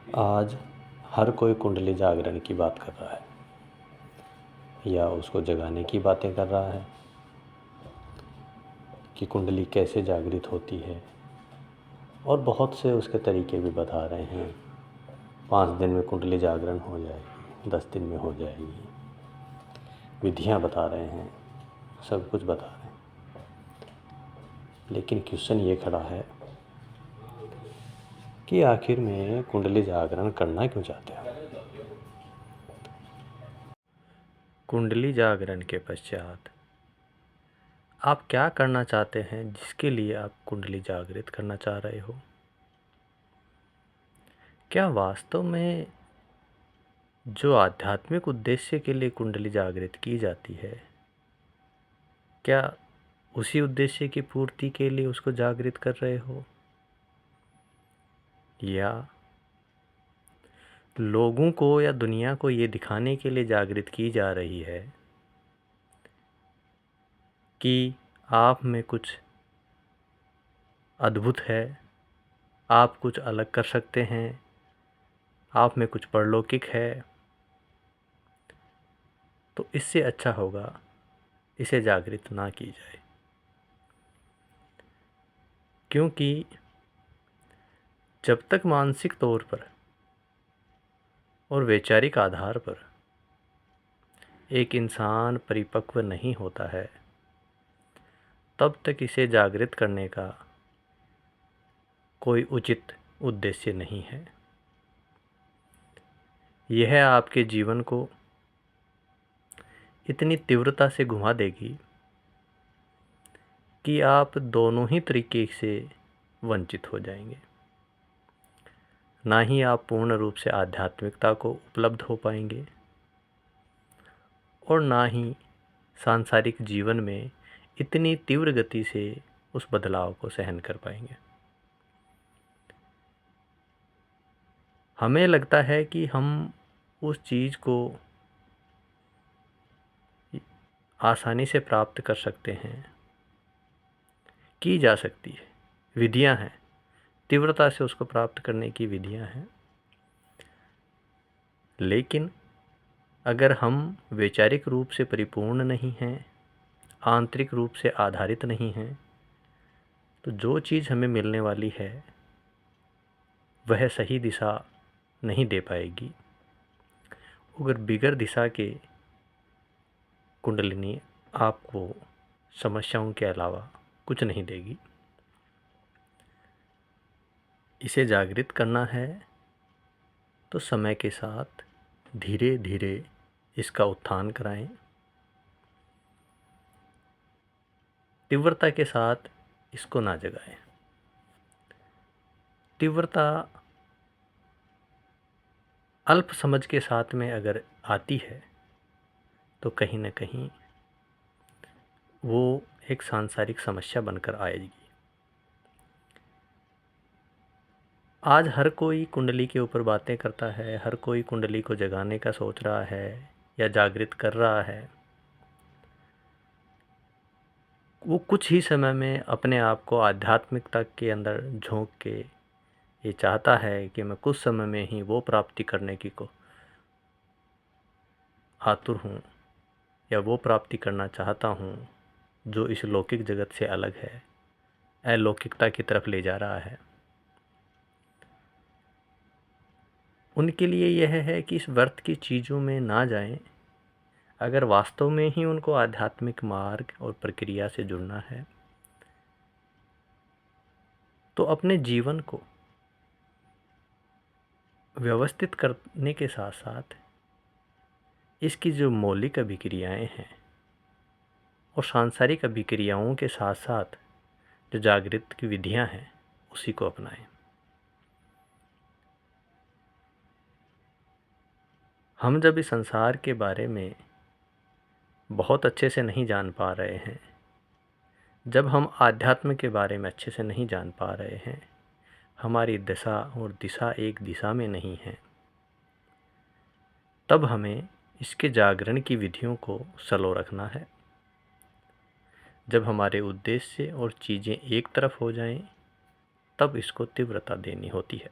आज हर कोई कुंडली जागरण की बात कर रहा है या उसको जगाने की बातें कर रहा है कि कुंडली कैसे जागृत होती है, और बहुत से उसके तरीके भी बता रहे हैं। 5 दिन में कुंडली जागरण हो जाएगी, 10 दिन में हो जाएगी, विधियां बता रहे हैं, सब कुछ बता रहे हैं। लेकिन क्वेश्चन ये खड़ा है कि आखिर में कुंडली जागरण करना क्यों चाहते हैं। कुंडली जागरण के पश्चात आप क्या करना चाहते हैं, जिसके लिए आप कुंडली जागृत करना चाह रहे हो? क्या वास्तव में जो आध्यात्मिक उद्देश्य के लिए कुंडली जागृत की जाती है, क्या उसी उद्देश्य की पूर्ति के लिए उसको जागृत कर रहे हो, या लोगों को या दुनिया को ये दिखाने के लिए जागृत की जा रही है कि आप में कुछ अद्भुत है, आप कुछ अलग कर सकते हैं, आप में कुछ परलौकिक है? तो इससे अच्छा होगा इसे जागृत ना की जाए, क्योंकि जब तक मानसिक तौर पर और वैचारिक आधार पर एक इंसान परिपक्व नहीं होता है, तब तक इसे जागृत करने का कोई उचित उद्देश्य नहीं है। यह आपके जीवन को इतनी तीव्रता से घुमा देगी कि आप दोनों ही तरीके से वंचित हो जाएंगे। ना ही आप पूर्ण रूप से आध्यात्मिकता को उपलब्ध हो पाएंगे, और ना ही सांसारिक जीवन में इतनी तीव्र गति से उस बदलाव को सहन कर पाएंगे। हमें लगता है कि हम उस चीज़ को आसानी से प्राप्त कर सकते हैं, की जा सकती है, विधियां हैं, तीव्रता से उसको प्राप्त करने की विधियां हैं। लेकिन अगर हम वैचारिक रूप से परिपूर्ण नहीं हैं, आंतरिक रूप से आधारित नहीं हैं, तो जो चीज़ हमें मिलने वाली है वह सही दिशा नहीं दे पाएगी। अगर बिगड़ दिशा के कुंडलिनी आपको समस्याओं के अलावा कुछ नहीं देगी। इसे जागृत करना है तो समय के साथ धीरे धीरे इसका उत्थान कराएं, तीव्रता के साथ इसको ना जगाएं। तीव्रता अल्प समझ के साथ में अगर आती है तो कहीं न कहीं वो एक सांसारिक समस्या बनकर आएगी। आज हर कोई कुंडली के ऊपर बातें करता है, हर कोई कुंडली को जगाने का सोच रहा है या जागृत कर रहा है। वो कुछ ही समय में अपने आप को आध्यात्मिकता के अंदर झोंक के ये चाहता है कि मैं कुछ समय में ही वो प्राप्ति करने की को आतुर हूँ, या वो प्राप्ति करना चाहता हूँ जो इस लौकिक जगत से अलग है, अलौकिकता की तरफ ले जा रहा है। उनके लिए यह है कि इस व्यर्थ की चीज़ों में ना जाएं। अगर वास्तव में ही उनको आध्यात्मिक मार्ग और प्रक्रिया से जुड़ना है तो अपने जीवन को व्यवस्थित करने के साथ साथ इसकी जो मौलिक अभिक्रियाएं हैं और सांसारिक अभिक्रियाओं के साथ साथ जो जागृत की विधियां हैं उसी को अपनाएं। हम जब इस संसार के बारे में बहुत अच्छे से नहीं जान पा रहे हैं, जब हम आध्यात्म के बारे में अच्छे से नहीं जान पा रहे हैं, हमारी दशा और दिशा एक दिशा में नहीं है, तब हमें इसके जागरण की विधियों को स्लो रखना है। जब हमारे उद्देश्य और चीज़ें एक तरफ हो जाएं, तब इसको तीव्रता देनी होती है।